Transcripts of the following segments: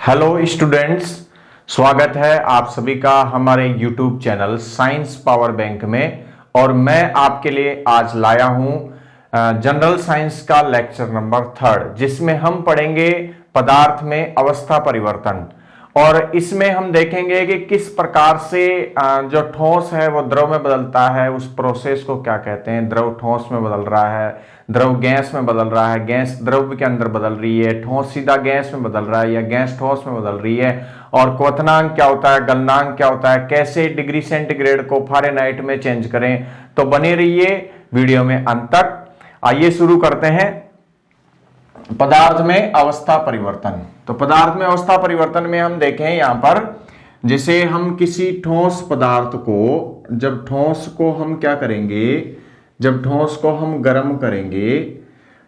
Hello students, स्वागत है आप सभी का हमारे YouTube channel science power bank में। और मैं आपके लिए आज लाया हूं जनरल साइंस का लेक्चर नंबर 3 जिसमें हम पढ़ेंगे पदार्थ में अवस्था परिवर्तन। और इसमें हम देखेंगे कि किस प्रकार से जो ठोस है वो द्रव में बदलता है, उस प्रोसेस को क्या कहते हैं। द्रव ठोस में बदल रहा है, द्रव गैस में बदल रहा है, गैस द्रव के अंदर बदल रही है, ठोस सीधा गैस में बदल रहा है या गैस ठोस में बदल रही है, और क्वथनांक क्या होता है, गलनांक क्या होता है, कैसे डिग्री सेंटीग्रेड को फारेनहाइट में चेंज करें। तो बने रहिए वीडियो में अंत तक। आइए शुरू करते हैं पदार्थ में अवस्था परिवर्तन। तो पदार्थ में अवस्था परिवर्तन में हम देखें यहां पर, जैसे हम किसी ठोस पदार्थ को, जब ठोस को हम क्या करेंगे, जब ठोस को हम गर्म करेंगे,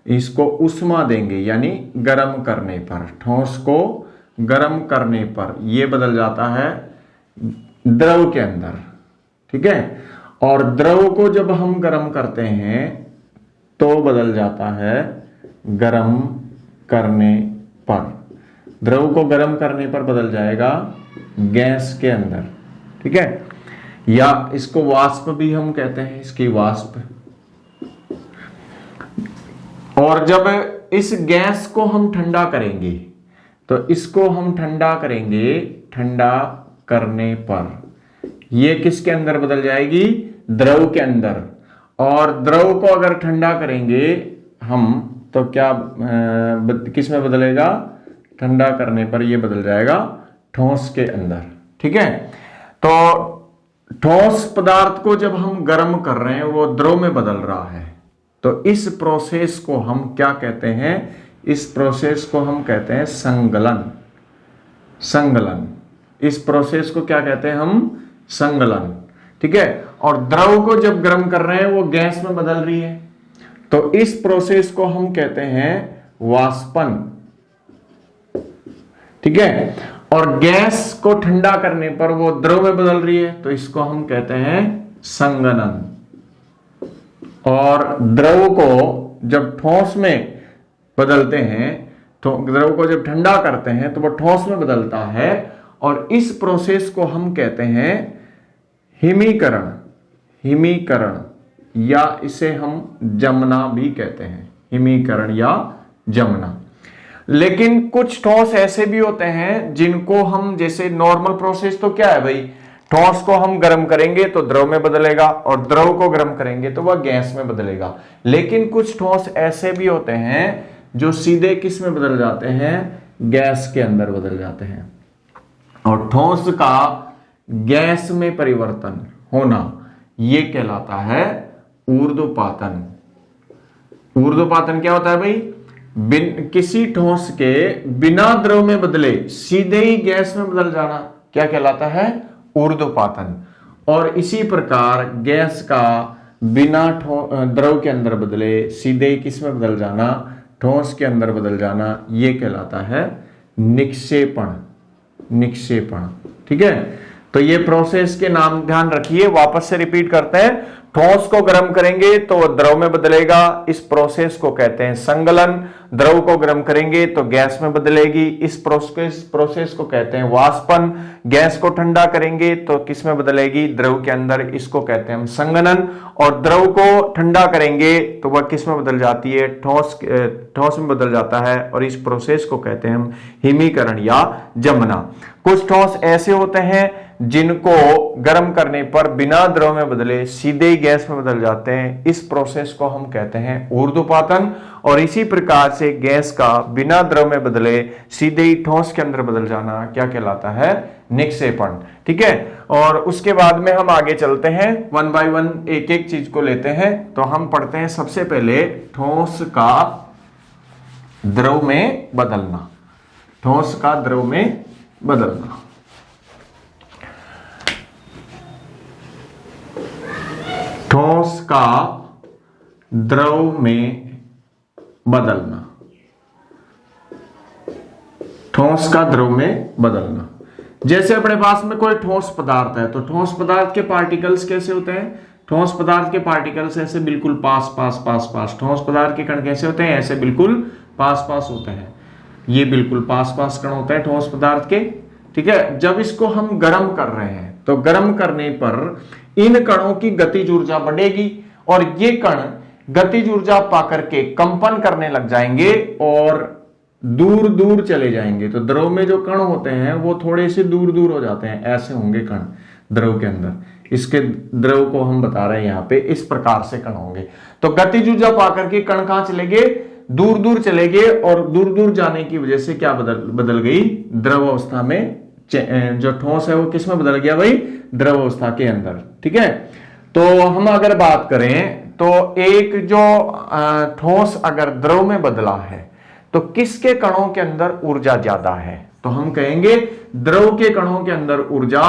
इसको उष्मा देंगे यानी गर्म करने पर, ठोस को गर्म करने पर ये बदल जाता है द्रव के अंदर, ठीक है। और द्रव को जब हम गर्म करते हैं तो बदल जाता है गर्म करने पर, द्रव को गर्म करने पर बदल जाएगा गैस के अंदर, ठीक है। या इसको वाष्प भी हम कहते हैं, इसकी वाष्प। और जब इस गैस को हम ठंडा करेंगे तो इसको हम ठंडा करेंगे, ठंडा करने पर ये किसके अंदर बदल जाएगी, द्रव के अंदर। और द्रव को अगर ठंडा करेंगे हम तो क्या किस में बदलेगा, ठंडा करने पर ये बदल जाएगा ठोस के अंदर, ठीक है। तो ठोस पदार्थ को जब हम गर्म कर रहे हैं वो द्रव में बदल रहा है, तो इस प्रोसेस को हम क्या कहते हैं, इस प्रोसेस को हम कहते हैं संगलन। संगलन, इस प्रोसेस को क्या कहते हैं हम, संगलन, ठीक है। और द्रव को जब गर्म कर रहे हैं वो गैस में बदल रही है, तो इस प्रोसेस को हम कहते हैं वाष्पन, ठीक है। और गैस को ठंडा करने पर वो द्रव में बदल रही है, तो इसको हम कहते हैं संगनन। और द्रव को जब ठोस में बदलते हैं, तो द्रव को जब ठंडा करते हैं तो वो ठोस में बदलता है, और इस प्रोसेस को हम कहते हैं हिमीकरण। हिमीकरण या इसे हम जमना भी कहते हैं, हिमीकरण या जमना। लेकिन कुछ ठोस ऐसे भी होते हैं जिनको हम, जैसे नॉर्मल प्रोसेस तो क्या है भाई, ठोस को हम गर्म करेंगे तो द्रव में बदलेगा, और द्रव को गर्म करेंगे तो वह गैस में बदलेगा। लेकिन कुछ ठोस ऐसे भी होते हैं जो सीधे किस में बदल जाते हैं, गैस के अंदर बदल जाते हैं। और ठोस का गैस में परिवर्तन होना यह कहलाता है ऊर्ध्वपातन। ऊर्ध्वपातन क्या होता है भाई, किसी ठोस के बिना द्रव में बदले सीधे ही गैस में बदल जाना क्या कहलाता है, ऊर्ध्वपातन। और इसी प्रकार गैस का बिना द्रव के अंदर बदले सीधे किस में बदल जाना, ठोस के अंदर बदल जाना, यह कहलाता है निक्षेपण। निक्षेपण, ठीक है। तो ये प्रोसेस के नाम ध्यान रखिए, वापस से रिपीट करते हैं। ठोस को गर्म करेंगे तो द्रव में बदलेगा, इस प्रोसेस को कहते हैं संगलन। द्रव को गर्म करेंगे तो गैस में बदलेगी, इस प्रोसेस को कहते हैं वाष्पन। गैस को ठंडा करेंगे तो किस में बदलेगी, द्रव के अंदर, इसको कहते हैं हम संगनन। और द्रव को ठंडा करेंगे तो वह किस में बदल जाती है, ठोस में बदल जाता है, और इस प्रोसेस को कहते हैं हम हिमीकरण या जमना। कुछ ठोस ऐसे होते हैं जिनको गर्म करने पर बिना द्रव में बदले सीधे ही गैस में बदल जाते हैं, इस प्रोसेस को हम कहते हैं ऊर्ध्वपातन। और इसी प्रकार से गैस का बिना द्रव में बदले सीधे ही ठोस के अंदर बदल जाना क्या कहलाता है, निक्षेपण, ठीक है। और उसके बाद में हम आगे चलते हैं, वन बाय वन एक एक चीज को लेते हैं। तो हम पढ़ते हैं सबसे पहले ठोस का द्रव में बदलना। ठोस का द्रव में बदलना, ठोस का द्रव में बदलना, ठोस का द्रव में बदलना। जैसे अपने पास में कोई ठोस पदार्थ है, तो ठोस पदार्थ के पार्टिकल्स कैसे होते हैं, ठोस पदार्थ के पार्टिकल्स ऐसे बिल्कुल पास पास पास पास। ठोस पदार्थ के कण कैसे होते हैं, ऐसे बिल्कुल पास पास होते हैं। ये बिल्कुल पास पास कण होते हैं ठोस पदार्थ के। ठीक है, जब इसको हम गर्म कर रहे हैं तो गर्म करने पर इन कणों की गतिज ऊर्जा बढ़ेगी और ये कण गतिज ऊर्जा पाकर के कंपन करने लग जाएंगे और दूर दूर चले जाएंगे। तो द्रव में जो कण होते हैं वो थोड़े से दूर दूर हो जाते हैं, ऐसे होंगे कण द्रव के अंदर। इसके द्रव को हम बता रहे हैं यहां पे, इस प्रकार से कण होंगे। तो गतिज ऊर्जा पाकर के कण कहां चले गए, दूर दूर चले गए और दूर दूर जाने की वजह से क्या बदल गई, द्रव अवस्था में। जो ठोस है वो किस में बदल गया भाई, द्रव अवस्था के अंदर। ठीक है, तो हम अगर बात करें तो एक जो ठोस अगर द्रव में बदला है तो किसके कणों के अंदर ऊर्जा ज्यादा है, तो हम कहेंगे द्रव के कणों के अंदर ऊर्जा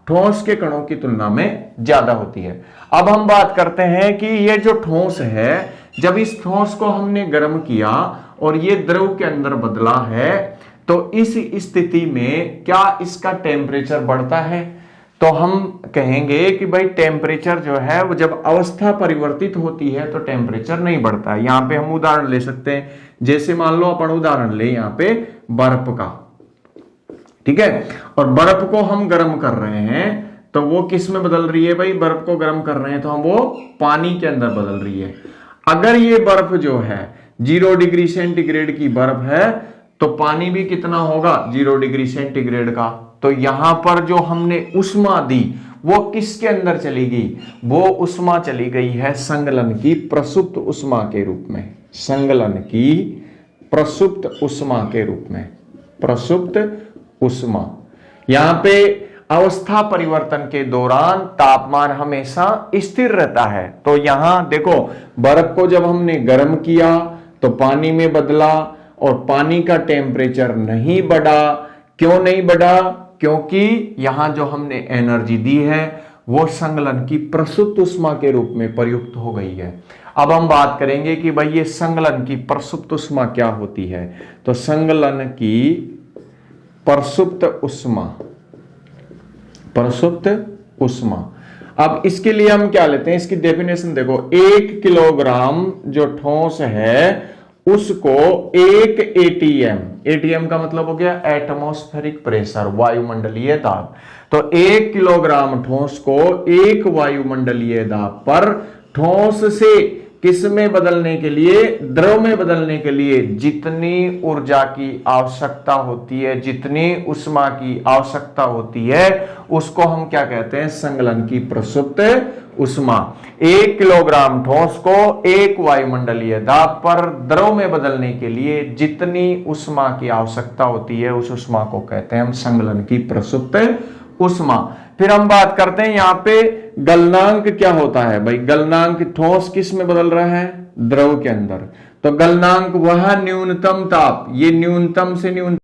ठोस के कणों की तुलना में ज्यादा होती है। अब हम बात करते हैं कि ये जो ठोस है, जब इस ठोस को हमने गर्म किया और ये द्रव के अंदर बदला है तो इस स्थिति में क्या इसका टेम्परेचर बढ़ता है, तो हम कहेंगे कि भाई टेम्परेचर जो है वो जब अवस्था परिवर्तित होती है तो टेम्परेचर नहीं बढ़ता है। यहां पे हम उदाहरण ले सकते हैं, जैसे मान लो अपन उदाहरण ले यहां पे बर्फ का। ठीक है, और बर्फ को हम गर्म कर रहे हैं तो वो किस में बदल रही है भाई, बर्फ को गर्म कर रहे हैं तो हम वो पानी के अंदर बदल रही है। अगर ये बर्फ जो है 0 डिग्री सेंटीग्रेड की बर्फ है तो पानी भी कितना होगा, 0 डिग्री सेंटीग्रेड का। तो यहां पर जो हमने उष्मा दी वो किसके अंदर चली गई, वो उष्मा चली गई है संगलन की प्रसुप्त उष्मा के रूप में, संगलन की प्रसुप्त उष्मा के रूप में, प्रसुप्त उष्मा। यहां पे अवस्था परिवर्तन के दौरान तापमान हमेशा स्थिर रहता है। तो यहां देखो बर्फ को जब हमने गर्म किया तो पानी में बदला और पानी का टेम्परेचर नहीं बढ़ा। क्यों नहीं बढ़ा, क्योंकि यहां जो हमने एनर्जी दी है वो संगलन की प्रसुप्त उष्मा के रूप में प्रयुक्त हो गई है। अब हम बात करेंगे कि भाई ये संगलन की प्रसुप्त उष्मा क्या होती है, तो संगलन की प्रसुप्त उष्मा, प्रसुप्त उष्मा। अब इसके लिए हम क्या लेते हैं, इसकी डेफिनेशन देखो, 1 किलोग्राम जो ठोस है उसको 1 एटीएम, एटीएम का मतलब हो गया एटमॉस्फेरिक प्रेशर, वायुमंडलीय दाब। तो 1 किलोग्राम ठोस को 1 वायुमंडलीय दाब पर ठोस से किस में बदलने के लिए, द्रव में बदलने के लिए जितनी ऊर्जा की आवश्यकता होती है, जितनी उष्मा की आवश्यकता होती है उसको हम क्या कहते हैं, संगलन की प्रसुप्त उष्मा। 1 किलोग्राम ठोस को 1 वायुमंडलीय दाब पर द्रव में बदलने के लिए जितनी उष्मा की आवश्यकता होती है उस उष्मा को कहते हैं हम संगलन की प्रसुप्त उष्मा। फिर हम बात करते हैं यहां पे गलनांक क्या होता है भाई, गलनांक ठोस किस में बदल रहा है, द्रव के अंदर। तो गलनांक वह न्यूनतम ताप, ये न्यूनतम से न्यूनतम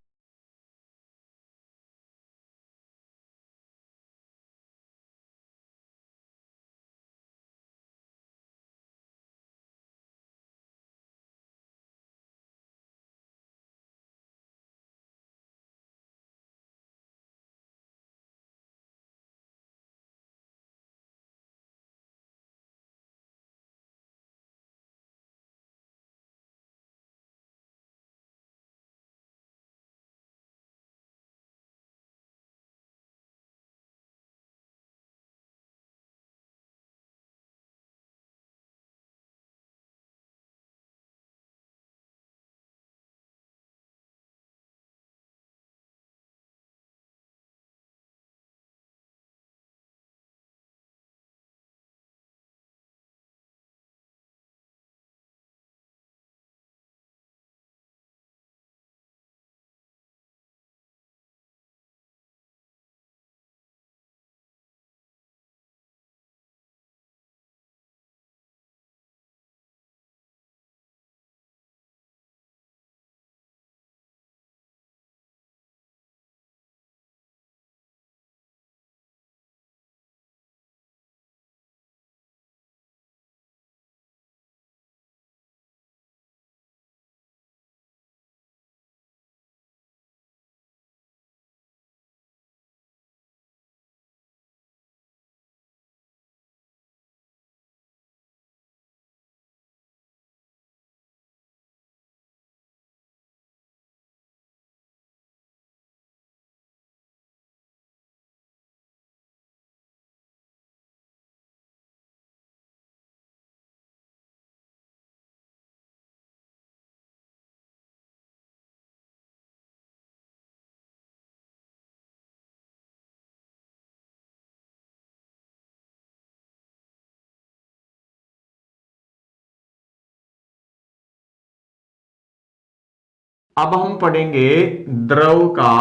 अब हम पढ़ेंगे द्रव का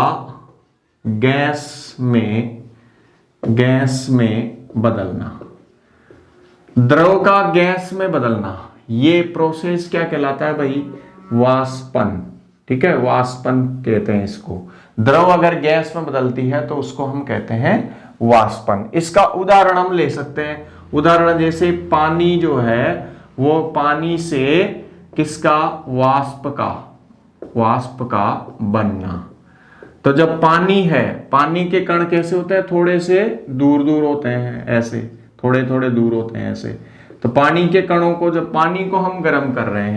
गैस में बदलना। द्रव का गैस में बदलना, ये प्रोसेस क्या कहलाता है भाई? वाष्पन। ठीक है, वाष्पन कहते हैं इसको। द्रव अगर गैस में बदलती है तो उसको हम कहते हैं वाष्पन। इसका उदाहरण हम ले सकते हैं। उदाहरण जैसे पानी जो है वो पानी से किसका? वाष्प का बनना। तो जब पानी है, पानी के कण कैसे होते हैं? थोड़े से दूर दूर होते हैं, ऐसे थोड़े थोड़े दूर होते हैं ऐसे। तो पानी के कणों को, जब पानी को हम गर्म कर रहे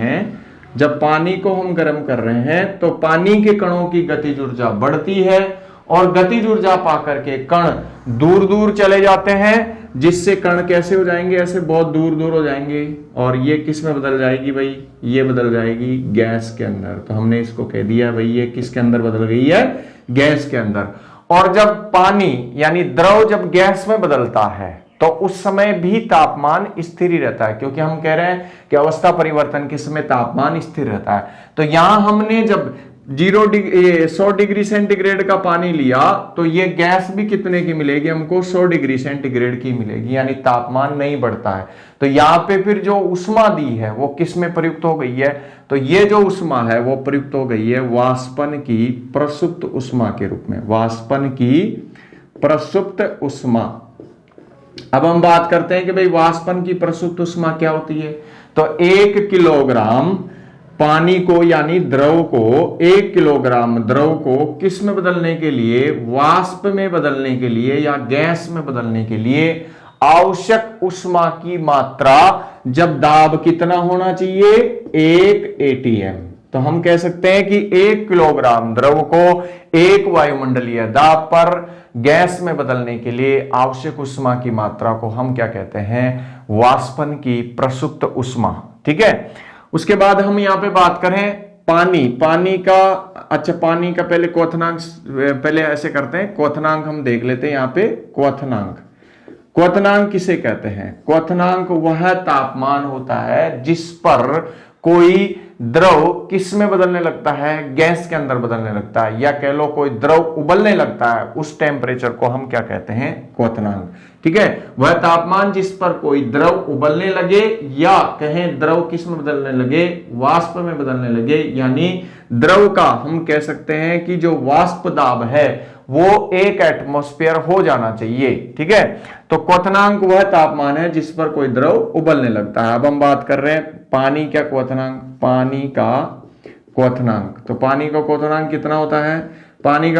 हैं, तो पानी के कणों की गतिज ऊर्जा बढ़ती है और गतिज ऊर्जा पाकर के कण दूर दूर चले जाते हैं, जिससे कण कैसे हो जाएंगे? ऐसे बहुत दूर दूर हो जाएंगे। और ये किस में बदल जाएगी भाई? ये बदल जाएगी गैस के अंदर। तो हमने इसको कह दिया भाई ये किसके अंदर बदल गई है? गैस के अंदर। और जब पानी यानी द्रव जब गैस में बदलता है तो उस समय भी तापमान स्थिर ही रहता है, क्योंकि हम कह रहे हैं कि अवस्था परिवर्तन के समय तापमान स्थिर रहता है। तो यहां हमने जब 100 डिग्री सेंटीग्रेड का पानी लिया तो ये गैस भी कितने की मिलेगी? हमको 100 डिग्री सेंटीग्रेड की मिलेगी, यानी तापमान नहीं बढ़ता है। तो यहाँ पे फिर जो उष्मा दी है वो किस में प्रयुक्त हो गई है? तो ये जो उष्मा है वो प्रयुक्त हो गई है वाष्पन की प्रसुप्त उष्मा के रूप में। वाष्पन की प्रसुप्त उष्मा। अब हम बात करते हैं कि भाई वाष्पन की प्रसुप्त उष्मा क्या होती है। तो 1 किलोग्राम पानी को यानी द्रव को, 1 किलोग्राम द्रव को किस में बदलने के लिए? वाष्प में बदलने के लिए या गैस में बदलने के लिए आवश्यक उष्मा की मात्रा, जब दाब कितना होना चाहिए? 1 ATM। तो हम कह सकते हैं कि 1 किलोग्राम द्रव को 1 वायुमंडलीय दाब पर गैस में बदलने के लिए आवश्यक उष्मा की मात्रा को हम क्या कहते हैं? वाष्पन की प्रसुप्त उष्मा। ठीक है। उसके बाद हम यहां पे बात करें पानी का। अच्छा, पानी का पहले क्वथनांक, पहले ऐसे करते हैं, क्वथनांक हम देख लेते हैं। यहां पे क्वथनांक किसे कहते हैं? क्वथनांक वह तापमान होता है जिस पर कोई द्रव किस में बदलने लगता है? गैस के अंदर बदलने लगता है, या कह लो कोई द्रव उबलने लगता है, उस टेम्परेचर को हम क्या कहते हैं? क्वथनांक। ठीक है, वह तापमान जिस पर कोई द्रव उबलने लगे, या कहें द्रव किस में बदलने लगे? वाष्प में बदलने लगे। यानी द्रव का हम कह सकते हैं कि जो वाष्प दाब है वो 1 एटमॉस्फेयर हो जाना चाहिए। ठीक है, तो क्वथनांक वह तापमान है जिस पर कोई द्रव उबलने लगता है। अब हम बात कर रहे हैं पानी का क्वथनांक। तो पानी का क्वथनांक कितना होता है? पानी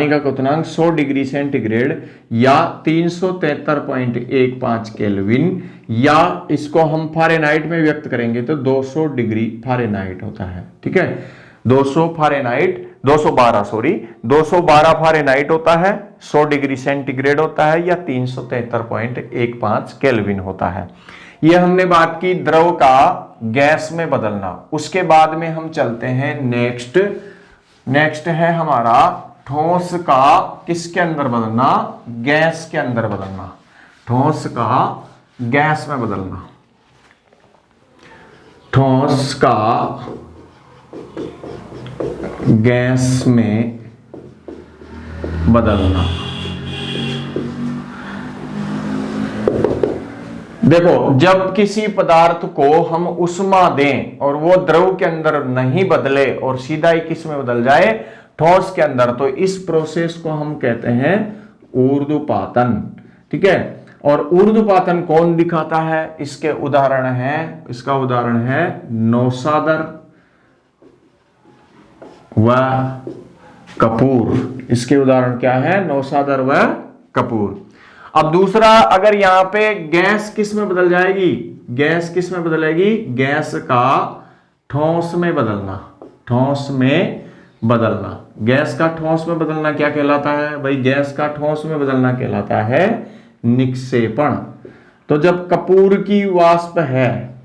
का क्वथनांक 100 डिग्री सेंटीग्रेड या 373.15 केल्विन, या इसको हम फारेनहाइट में व्यक्त करेंगे तो 200 डिग्री फारेनहाइट होता है। ठीक है, 212 फारेनहाइट होता है, 100 डिग्री सेंटीग्रेड होता है, या 373.15 केल्विन होता है। यह हमने बात की द्रव का गैस में बदलना। उसके बाद में हम चलते हैं नेक्स्ट है हमारा ठोस का किसके अंदर बदलना? गैस के अंदर बदलना। ठोस का गैस में बदलना। ठोस का गैस में बदलना। देखो, जब किसी पदार्थ को हम उष्मा दें और वो द्रव के अंदर नहीं बदले और सीधा ही किस में बदल जाए? ठोस के अंदर, तो इस प्रोसेस को हम कहते हैं ऊर्ध्वपातन। ठीक है, और ऊर्ध्वपातन कौन दिखाता है? इसका उदाहरण है नौसादर व कपूर। इसके उदाहरण क्या है? नौसादर व कपूर। अब दूसरा, अगर यहां पे गैस किस में बदल जाएगी? गैस किस में बदलेगी? गैस का ठोस में बदलना। गैस का ठोस में बदलना क्या कहलाता है भाई? गैस का ठोस में बदलना कहलाता है निक्षेपण। तो जब कपूर की वाष्प है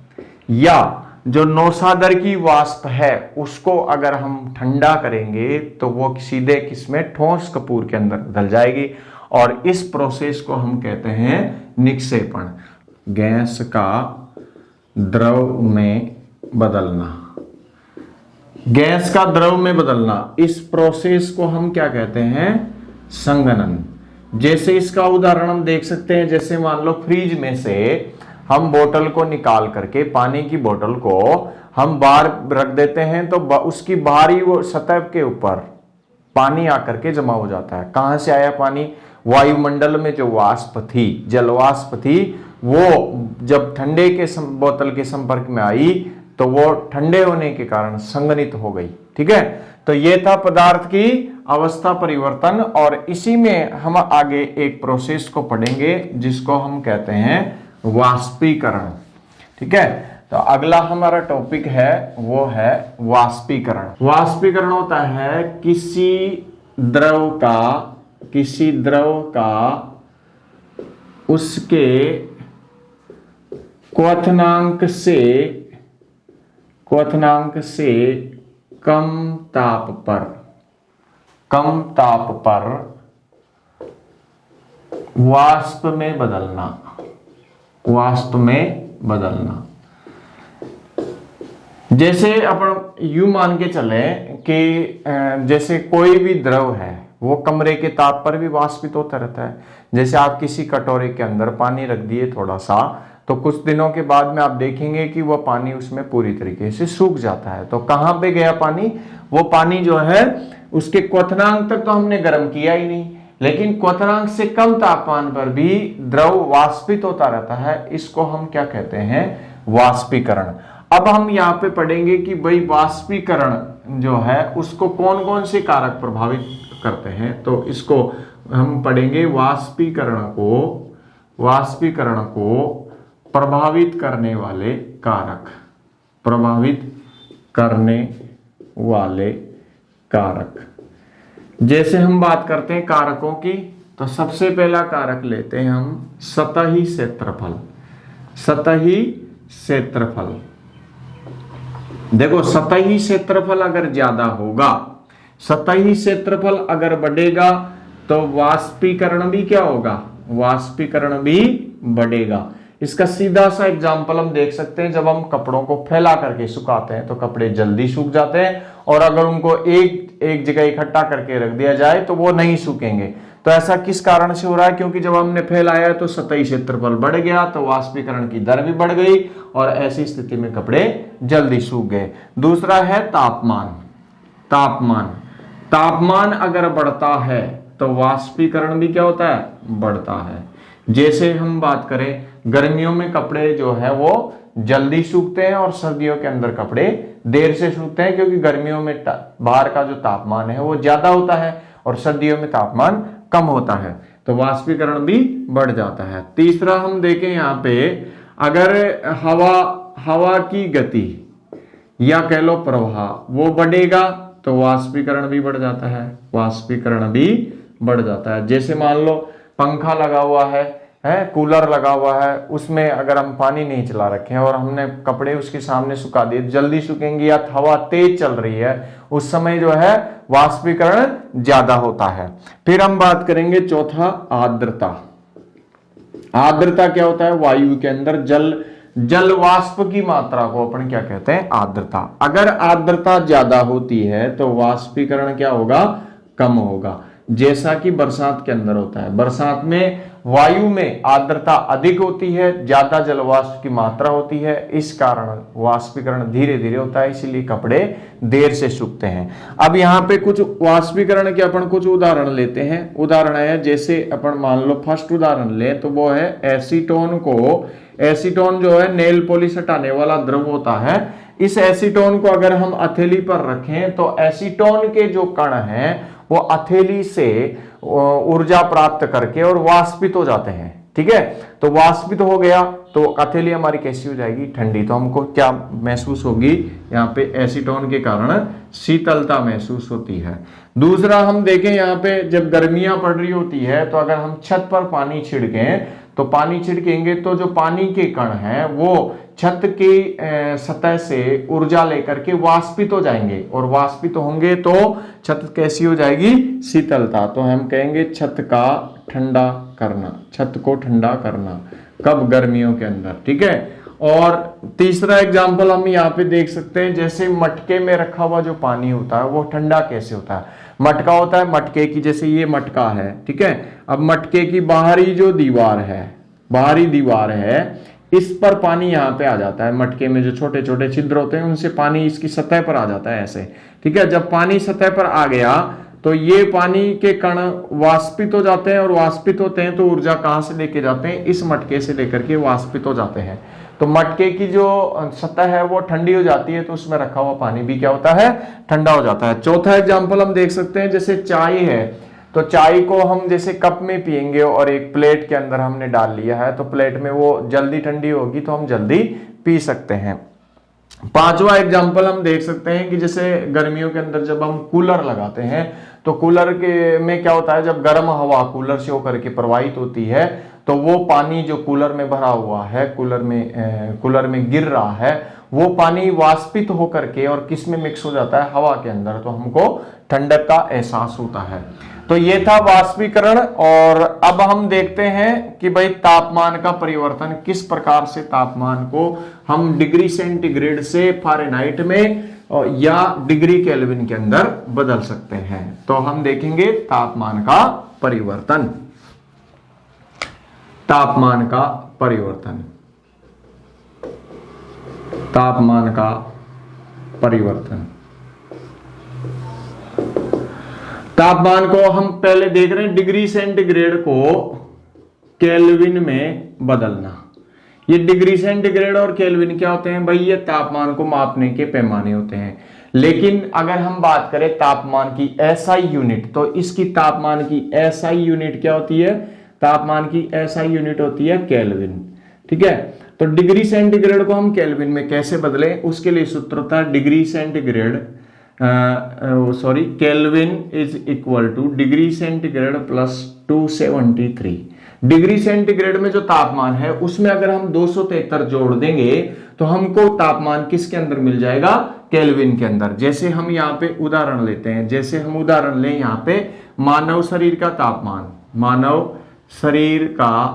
या जो नौसादर की वाष्प है उसको अगर हम ठंडा करेंगे तो वो सीधे किसमें? ठोस कपूर के अंदर बदल जाएगी, और इस प्रोसेस को हम कहते हैं निक्षेपण। गैस का द्रव में बदलना। गैस का द्रव में बदलना, इस प्रोसेस को हम क्या कहते हैं? संघनन। जैसे इसका उदाहरण हम देख सकते हैं, जैसे मान लो फ्रिज में से हम बोतल को निकाल करके, पानी की बोतल को हम बाहर रख देते हैं, तो उसकी बाहरी वो सतह के ऊपर पानी आकर के जमा हो जाता है। कहां से आया पानी? वायुमंडल में जो वाष्प थी, जल वाष्प थी, वो जब ठंडे के बोतल के संपर्क में आई तो वो ठंडे होने के कारण संघनित हो गई। ठीक है, तो ये था पदार्थ की अवस्था परिवर्तन। और इसी में हम आगे एक प्रोसेस को पढ़ेंगे जिसको हम कहते हैं वाष्पीकरण। ठीक है, तो अगला हमारा टॉपिक है वो है वाष्पीकरण। वाष्पीकरण होता है किसी द्रव का उसके क्वथनांक से कम ताप पर वाष्प में बदलना। जैसे अपन यूं मान के चले कि जैसे कोई भी द्रव है वो कमरे के ताप पर भी वाष्पित होता रहता है। जैसे आप किसी कटोरे के अंदर पानी रख दिए थोड़ा सा, तो कुछ दिनों के बाद में आप देखेंगे कि वह पानी उसमें पूरी तरीके से सूख जाता है। तो कहां पे गया पानी? वो पानी जो है उसके क्वथनांक तक तो हमने गर्म किया ही नहीं, लेकिन क्वथनांक से कम तापमान पर भी द्रव वाष्पित होता रहता है। इसको हम क्या कहते हैं? वाष्पीकरण। अब हम यहाँ पे पढ़ेंगे कि भाई वाष्पीकरण जो है उसको कौन कौन से कारक प्रभावित करते हैं। तो इसको हम पढ़ेंगे, वाष्पीकरण को प्रभावित करने वाले कारक। जैसे हम बात करते हैं कारकों की, तो सबसे पहला कारक लेते हैं हम सतही क्षेत्रफल। देखो, सतही क्षेत्रफल अगर ज्यादा होगा, सतही क्षेत्रफल अगर बढ़ेगा तो वाष्पीकरण भी क्या होगा? वाष्पीकरण भी बढ़ेगा। इसका सीधा सा एग्जाम्पल हम देख सकते हैं, जब हम कपड़ों को फैला करके सुखाते हैं तो कपड़े जल्दी सूख जाते हैं, और अगर उनको एक जगह इकट्ठा करके रख दिया जाए तो वो नहीं सूखेंगे। तो ऐसा किस कारण से हो रहा है? क्योंकि जब हमने फैलाया तो सतही क्षेत्रफल बढ़ गया, तो वाष्पीकरण की दर भी बढ़ गई, और ऐसी स्थिति में कपड़े जल्दी सूख गए। दूसरा है तापमान अगर बढ़ता है तो वाष्पीकरण भी क्या होता है? बढ़ता है। जैसे हम बात करें, गर्मियों में कपड़े जो है वो जल्दी सूखते हैं, और सर्दियों के अंदर कपड़े देर से सूखते हैं, क्योंकि गर्मियों में बाहर का जो तापमान है वो ज्यादा होता है और सर्दियों में तापमान कम होता है, तो वाष्पीकरण भी बढ़ जाता है। तीसरा हम देखें यहाँ पे, अगर हवा की गति या कह लो प्रवाह वो बढ़ेगा तो वाष्पीकरण भी बढ़ जाता है। जैसे मान लो पंखा लगा हुआ है, कूलर लगा हुआ है, उसमें अगर हम पानी नहीं चला रखे हैं और हमने कपड़े उसके सामने सुखा दिए, जल्दी सूखेंगे। या हवा तेज चल रही है, उस समय जो है वाष्पीकरण ज्यादा होता है। फिर हम बात करेंगे चौथा, आर्द्रता क्या होता है? वायु के अंदर जल वाष्प की मात्रा को अपन क्या कहते हैं? आर्द्रता। अगर आर्द्रता ज्यादा होती है तो वाष्पीकरण क्या होगा? कम होगा। जैसा कि बरसात के अंदर होता है, बरसात में वायु में आर्द्रता अधिक होती है, ज्यादा जल वाष्प की मात्रा होती है, इस कारण वाष्पीकरण धीरे धीरे होता है, इसीलिए कपड़े देर से सूखते हैं। अब यहाँ पे कुछ वाष्पीकरण के अपन कुछ उदाहरण लेते हैं। उदाहरण है, जैसे अपन मान लो फर्स्ट उदाहरण ले तो वो है एसीटोन जो है नेल पॉलिश हटाने वाला द्रव होता है। इस एसीटोन को अगर हम हथेली पर रखें तो एसीटोन के जो कण हैं वो हथेली से ऊर्जा प्राप्त करके और वाष्पित हो जाते हैं। ठीक है, तो वाष्पित हो गया तो हथेली हमारी कैसी हो जाएगी? ठंडी। तो हमको क्या महसूस होगी? यहाँ पे एसीटोन के कारण शीतलता महसूस होती है। दूसरा हम देखें, यहाँ पे जब गर्मियां पड़ रही होती है तो अगर हम छत पर पानी छिड़केंगे तो जो पानी के कण हैं वो छत की सतह से ऊर्जा लेकर के वाष्पित हो जाएंगे, और वाष्पित होंगे तो छत कैसी हो जाएगी? शीतलता। तो हम कहेंगे छत को ठंडा करना। कब? गर्मियों के अंदर। ठीक है, और तीसरा एग्जाम्पल हम यहाँ पे देख सकते हैं, जैसे मटके में रखा हुआ जो पानी होता है वो ठंडा कैसे होता है। मटका होता है, मटके की, जैसे ये मटका है, ठीक है। अब मटके की बाहरी जो दीवार है, बाहरी दीवार है, इस पर पानी यहाँ पे आ जाता है। मटके में जो छोटे छोटे छिद्र होते हैं उनसे पानी इसकी सतह पर आ जाता है ऐसे, ठीक है। जब पानी सतह पर आ गया तो ये पानी के कण वाष्पित हो जाते हैं, और वाष्पित होते हैं तो ऊर्जा कहां से लेके जाते हैं, इस मटके से लेकर के वाष्पित हो जाते हैं। तो मटके की जो सतह है वो ठंडी हो जाती है, तो उसमें रखा हुआ पानी भी क्या होता है, ठंडा हो जाता है। चौथा एग्जाम्पल हम देख सकते हैं, जैसे चाय है, तो चाय को हम जैसे कप में पियेंगे और एक प्लेट के अंदर हमने डाल लिया है, तो प्लेट में वो जल्दी ठंडी होगी तो हम जल्दी पी सकते हैं। पांचवा एग्जाम्पल हम देख सकते हैं कि जैसे गर्मियों के अंदर जब हम कूलर लगाते हैं, तो कूलर के में क्या होता है, जब गर्म हवा कूलर से होकर के प्रवाहित होती है तो वो पानी जो कूलर में भरा हुआ है, कूलर में गिर रहा है, वो पानी वाष्पित होकर के और किस में मिक्स हो जाता है, हवा के अंदर, तो हमको ठंडक का एहसास होता है। तो ये था वाष्पीकरण। और अब हम देखते हैं कि भाई तापमान का परिवर्तन किस प्रकार से, तापमान को हम डिग्री सेंटीग्रेड से फ़ारेनहाइट में या डिग्री केल्विन के अंदर बदल सकते हैं। तो हम देखेंगे तापमान का परिवर्तन। तापमान का परिवर्तन, तापमान का परिवर्तन। तापमान को हम पहले देख रहे हैं, डिग्री सेंटीग्रेड को केल्विन में बदलना। ये डिग्री सेंटीग्रेड और केल्विन क्या होते हैं भाई, ये तापमान को मापने के पैमाने होते हैं। लेकिन अगर हम बात करें तापमान की एसआई यूनिट, तो इसकी तापमान की एसआई यूनिट क्या होती है, तापमान की एसआई यूनिट होती है केल्विन, ठीक है। तो डिग्री सेंटीग्रेड को हम केल्विन में कैसे बदलें, उसके लिए सूत्र होता है degree centigrade kelvin is equal two degree centigrade plus 273। Degree centigrade में जो तापमान है उसमें अगर हम 273 जोड़ देंगे तो हमको तापमान किसके अंदर मिल जाएगा, केल्विन के अंदर। जैसे हम यहाँ पे उदाहरण लेते हैं, जैसे हम उदाहरण लें यहाँ पे मानव शरीर का तापमान, मानव शरीर का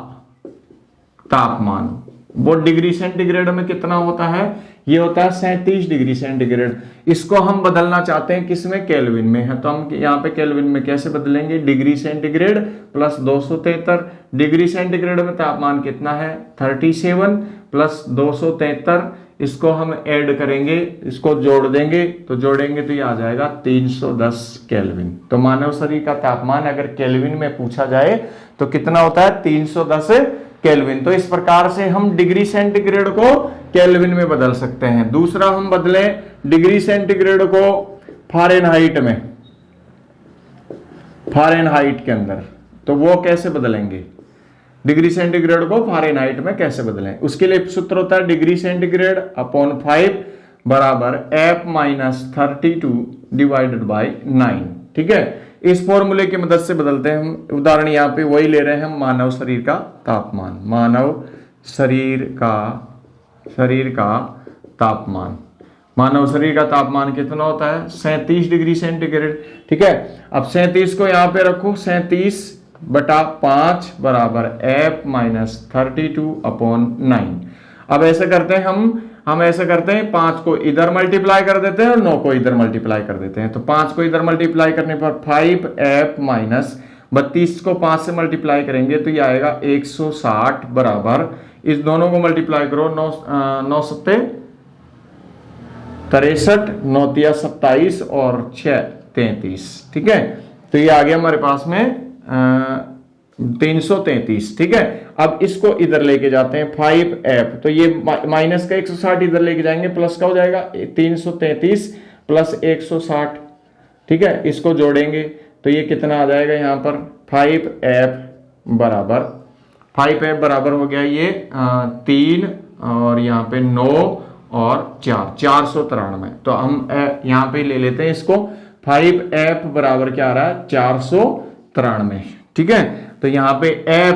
तापमान वो डिग्री सेंटीग्रेड में कितना होता है, ये होता है 37 डिग्री सेंटीग्रेड। इसको हम बदलना चाहते हैं किसमें, केल्विन में है, तो हम यहाँ पे केल्विन में कैसे बदलेंगे, degree centigrade plus 273। Degree centigrade में तापमान कितना है 37 प्लस 273, इसको हम ऐड करेंगे, इसको जोड़ देंगे, तो जोड़ेंगे तो ये आ जाएगा 310 केल्विन। तो मानव शरीर का तापमान अगर केल्विन में पूछा जाए तो कितना होता है, 310 केल्विन। तो इस प्रकार से हम डिग्री सेंटीग्रेड को केल्विन में बदल सकते हैं। दूसरा हम बदले डिग्री सेंटीग्रेड को फ़ारेनहाइट में, फ़ारेनहाइट के अंदर, तो वो कैसे बदलेंगे, डिग्री सेंटीग्रेड को फ़ारेनहाइट में कैसे बदलें, उसके लिए सूत्र होता है डिग्री सेंटीग्रेड अपॉन 5 बराबर F-32 डिवाइडेड बाई 9, ठीक है। इस फॉर्मूले की मदद से बदलते हैं हम। उदाहरण यहाँ पे वही ले रहे हैं हम, मानव शरीर का तापमान, मानव शरीर का तापमान, मानव शरीर का तापमान कितना होता है 37 डिग्री सेंटीग्रेड, ठीक है। अब 37 को यहाँ पे रखो, 37/5 बराबर F-32 अपॉन 9। अब ऐसे करते हैं हम ऐसे करते हैं, 5 को इधर मल्टीप्लाई कर देते हैं और 9 को इधर मल्टीप्लाई कर देते हैं। तो 5 को इधर मल्टीप्लाई करने पर 5F माइनस 32 को 5 से मल्टीप्लाई करेंगे तो ये आएगा 160 बराबर, इस दोनों को मल्टीप्लाई करो, 9 सत्ते 63, 9 तिया 27 और 6 33, ठीक है। तो ये आ गया हमारे पास में 333, ठीक है। अब इसको इधर लेके जाते हैं 5F, तो ये माइनस का 160 इधर लेके जाएंगे, प्लस का हो जाएगा 333 प्लस 160, ठीक है। इसको जोड़ेंगे तो ये कितना आ जाएगा, यहाँ पर 5F बराबर हो गया ये 3 और यहाँ पे 9 और 493। तो हम यहाँ पे ले लेते हैं इसको, 5F बराबर क्या आ रहा है 493, ठीक है। तो यहाँ पे F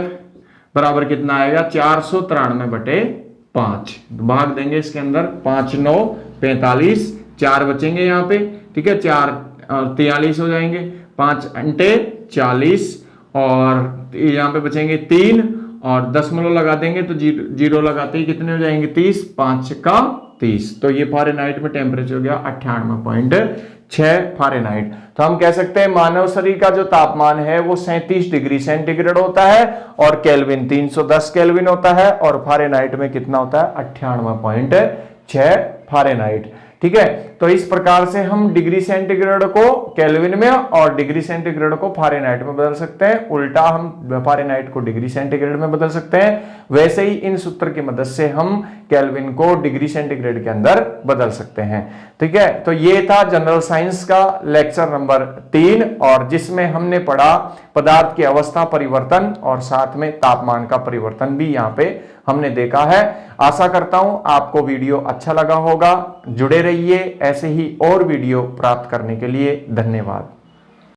बराबर कितना आएगा 493/5, भाग देंगे इसके अंदर, 5 9 45, 4 बचेंगे यहाँ पे, ठीक है, 4 और 43 हो जाएंगे, 5 अंटे 40 और यहाँ पे बचेंगे 3 और दशमलव लगा देंगे तो जीरो लगाते ही कितने हो जाएंगे 30, 5 का 30। तो ये फारेनहाइट में टेम्परेचर हो गया 98.6 फारेनहाइट। तो हम कह सकते हैं मानव शरीर का जो तापमान है वो 37 डिग्री सेंटीग्रेड होता है और केल्विन 310 केल्विन होता है और फारेनहाइट में कितना होता है 98.6 फारेनहाइट। ठीक है, तो इस प्रकार से हम डिग्री सेंटीग्रेड को केल्विन में और डिग्री सेंटीग्रेड को फारेनहाइट में बदल सकते हैं। उल्टा हम फारेनहाइट को डिग्री सेंटीग्रेड में बदल सकते हैं। वैसे ही इन सूत्र की मदद से हम केल्विन को डिग्री सेंटीग्रेड के अंदर बदल सकते हैं। ठीक है, तो ये था जनरल साइंस का लेक्चर नंबर 3 और जिसमें हमने पढ़ा पदार्थ की अवस्था परिवर्तन और साथ में तापमान का परिवर्तन भी यहाँ पे हमने देखा है। आशा करता हूं आपको वीडियो अच्छा लगा होगा। जुड़े रहिए ऐसे ही और वीडियो प्राप्त करने के लिए। धन्यवाद।